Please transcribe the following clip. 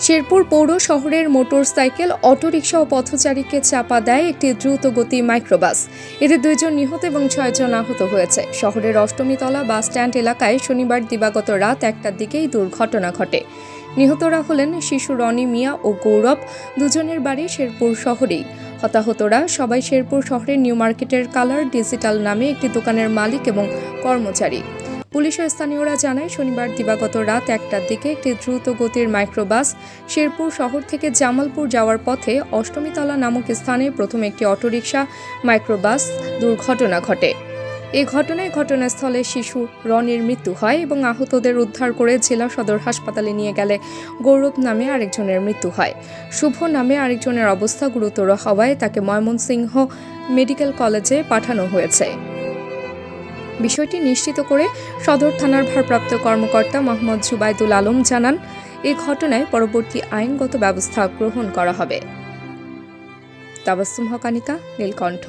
শেরপুর পৌর শহরের motorcycle, autorickshaw ও পথচারীকে চাপা দেয় একটি দ্রুতগতি মাইক্রোবাস। এতে 2 জন নিহত এবং 6 জন আহত হয়েছে। শহরের অষ্টমীতলা বাস স্ট্যান্ড এলাকায় শনিবার দিবাগত রাত 1টার দিকেই দুর্ঘটনা ঘটে। নিহতরা হলেন শিশু রনি মিয়া ও গৌরব, দুজনের বাড়ি শেরপুর শহরেই। হতাহতরা সবাই শেরপুর শহরের নিউ মার্কেটের কালার ডিজিটাল নামে একটি দোকানের মালিক এবং কর্মচারী। পুলিশ ও স্থানীয়রা জানায়, শনিবার দিবাগত রাত 1টার দিকে একটি দ্রুত গতির মাইক্রোবাস শেরপুর শহর থেকে জামালপুর যাওয়ার পথে অষ্টমীতলা নামক স্থানে প্রথমে একটি অটোরিকশা মাইক্রোবাস দুর্ঘটনা ঘটে। এই ঘটনায় ঘটনাস্থলে শিশু রনির মৃত্যু হয় এবং আহতদের উদ্ধার করে জেলা সদর হাসপাতালে নিয়ে গেলে গৌরব নামে আরেকজনের মৃত্যু হয়। শুভ নামে আরেকজনের অবস্থা গুরুতর হওয়ায় তাকে ময়মনসিংহ মেডিকেল কলেজে পাঠানো হয়েছে। বিষয়টি নিশ্চিত করে সদর থানার ভারপ্রাপ্ত কর্মকর্তা মোহাম্মদ জুবাইদুল আলম জানান, এই ঘটনায় পরবর্তী আইনগত ব্যবস্থা গ্রহণ করা হবে। তাবাসসুম হক, নীলকণ্ঠ।